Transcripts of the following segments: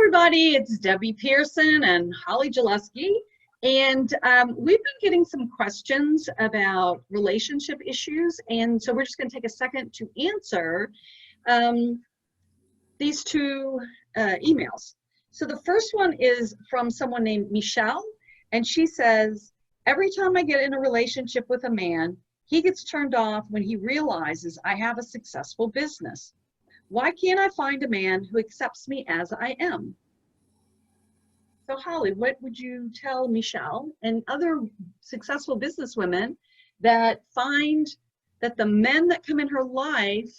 everybody, it's Debbie Pearson and Holly Jaleski, and we've been getting some questions about relationship issues, and so we're just going to take a second to answer these two emails. So the first one is from someone named Michelle, and she says, every time I get in a relationship with a man, he gets turned off when he realizes I have a successful business. Why can't I find a man who accepts me as I am? So Holly, what would you tell Michelle and other successful businesswomen that find that the men that come in her life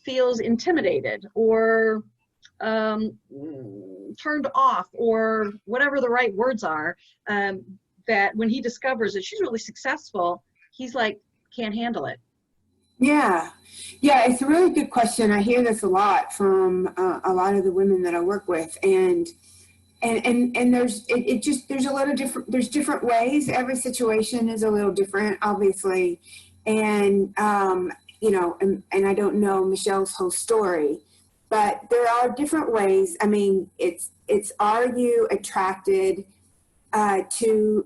feels intimidated or turned off, or whatever the right words are, that when he discovers that she's really successful, he's like, can't handle it? Yeah, it's a really good question. I hear this a lot from a lot of the women that I work with, and there's there's a little different. There's different ways. Every situation is a little different, obviously, and you know, and I don't know Michelle's whole story, but there are different ways. I mean, it's are you attracted to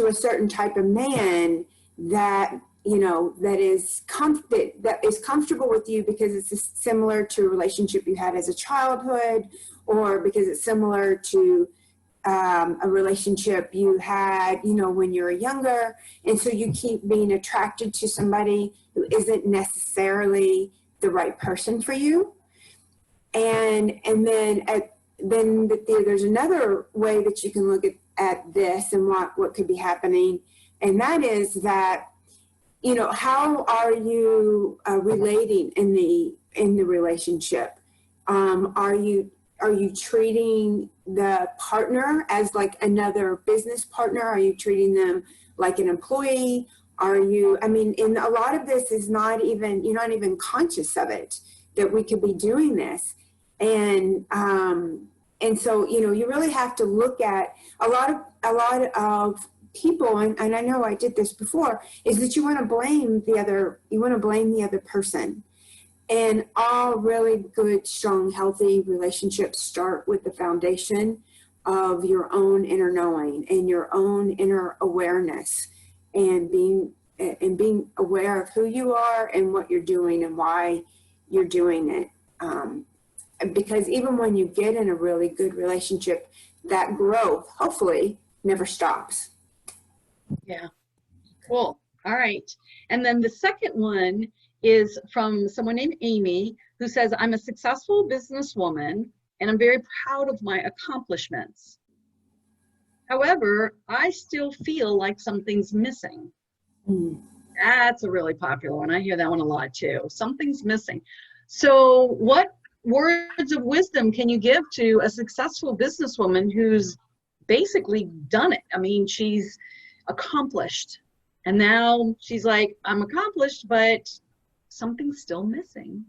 a certain type of man that, you know, that is comfortable with you because it's similar to a relationship you had as a childhood, or because it's similar to a relationship you had, you know, when you were younger. And so you keep being attracted to somebody who isn't necessarily the right person for you. And then there's another way that you can look at this and what could be happening. And that is that, you know, how are you relating in the relationship? Are you treating the partner as like another business partner? Are you treating them like an employee? I mean, and a lot of this is you're not even conscious of it, that we could be doing this. And so, you know, you really have to look at a lot of people, and I know I did this before, is that you want to blame the other person. And all really good, strong, healthy relationships start with the foundation of your own inner knowing and your own inner awareness, and being aware of who you are and what you're doing and why you're doing it. Because even when you get in a really good relationship, that growth hopefully never stops. Yeah, cool. All right. And then the second one is from someone named Amy, who says, I'm a successful businesswoman and I'm very proud of my accomplishments. However, I still feel like something's missing. That's a really popular one. I hear that one a lot too. Something's missing. So what words of wisdom can you give to a successful businesswoman who's basically done it? I mean, she's accomplished, and now she's like, I'm accomplished, but something's still missing.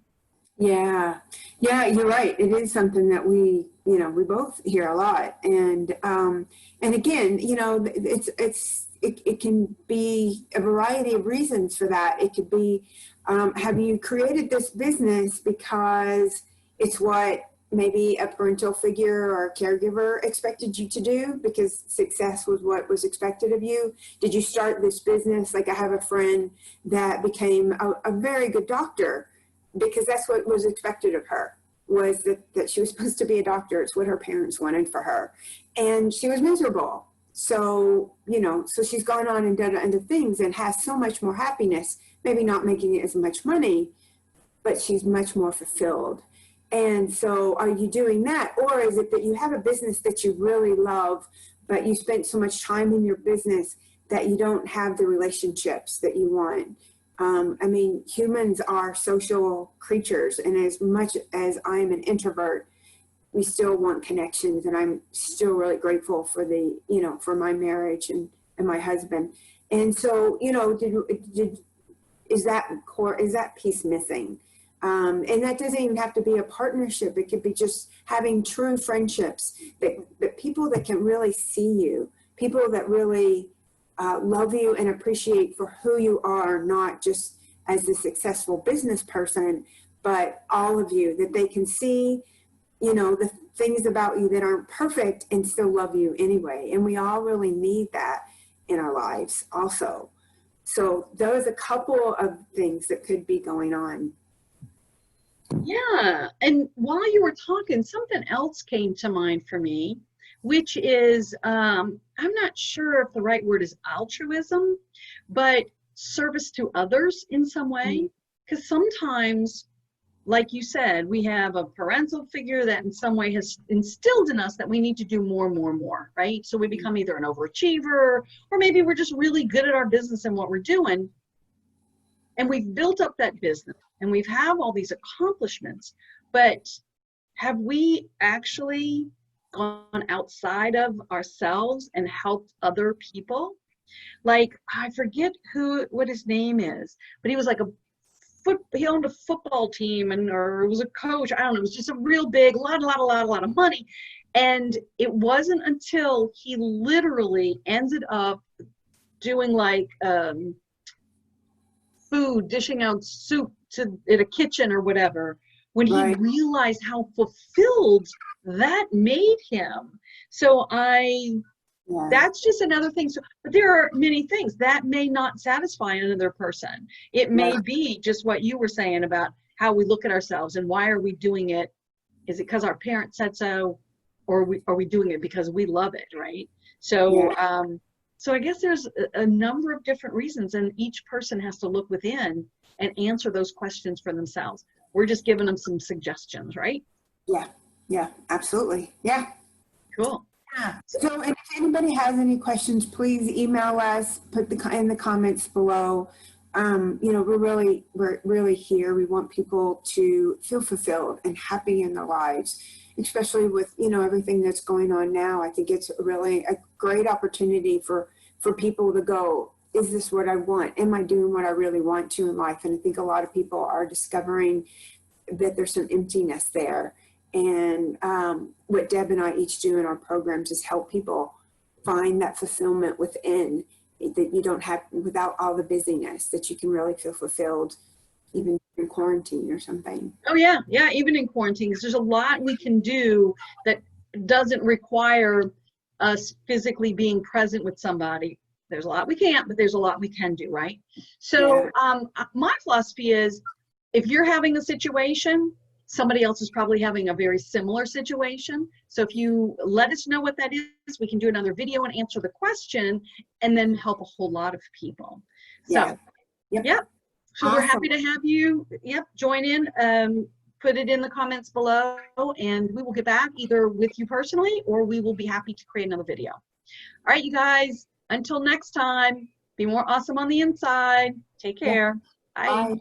Yeah, you're right. It is something that we both hear a lot. And again, you know, it can be a variety of reasons for that. It could be, have you created this business because it's what maybe a parental figure or a caregiver expected you to do, because success was what was expected of you? Did you start this business? Like, I have a friend that became a very good doctor because that's what was expected of her, was that she was supposed to be a doctor. It's what her parents wanted for her. And she was miserable. So, you know, so she's gone on and done other things and has so much more happiness, maybe not making as much money, but she's much more fulfilled. And so are you doing that? Or is it that you have a business that you really love, but you spent so much time in your business that you don't have the relationships that you want? I mean, humans are social creatures, and as much as I'm an introvert, we still want connections, and I'm still really grateful for for my marriage and my husband. And so, you know, is that piece missing? And that doesn't even have to be a partnership. It could be just having true friendships, that people that can really see you, people that really love you and appreciate for who you are, not just as a successful business person, but all of you, that they can see, you know, things about you that aren't perfect and still love you anyway. And we all really need that in our lives also. So those a couple of things that could be going on. Yeah. And while you were talking, something else came to mind for me, which is, I'm not sure if the right word is altruism, but service to others in some way. Because sometimes, like you said, we have a parental figure that in some way has instilled in us that we need to do more, more, more, right? So we become either an overachiever, or maybe we're just really good at our business and what we're doing. And we've built up that business and we've have all these accomplishments, but have we actually gone outside of ourselves and helped other people? Like, I forget what his name is, but he was like he owned a football team or was a coach. I don't know. It was just a real big, lot of money. And it wasn't until he literally ended up doing like food, dishing out soup in a kitchen or whatever, when he realized how fulfilled that made him. So that's just another thing. So, but there are many things that may not satisfy another person. It may be just what you were saying about how we look at ourselves and why are we doing it? Is it because our parents said so, or are we doing it because we love it, right? So, so I guess there's a number of different reasons, and each person has to look within and answer those questions for themselves. We're just giving them some suggestions, right? Yeah, absolutely. Yeah. Cool. So if anybody has any questions, please email us, put in the comments below. We're really here. We want people to feel fulfilled and happy in their lives, especially with, everything that's going on now. I think it's really a great opportunity for people to go, is this what I want? Am I doing what I really want to in life? And I think a lot of people are discovering that there's some emptiness there. And what Deb and I each do in our programs is help people find that fulfillment within, that you don't have, without all the busyness, that you can really feel fulfilled even in quarantine or something. Oh yeah, even in quarantine, because there's a lot we can do that doesn't require us physically being present with somebody. There's a lot we can't, but there's a lot we can do, right? So my philosophy is, if you're having a situation, somebody else is probably having a very similar situation. So if you let us know what that is, we can do another video and answer the question and then help a whole lot of people. So, So we're happy to have you, join in, put it in the comments below, and we will get back either with you personally, or we will be happy to create another video. All right, you guys, until next time, be more awesome on the inside. Take care. Bye.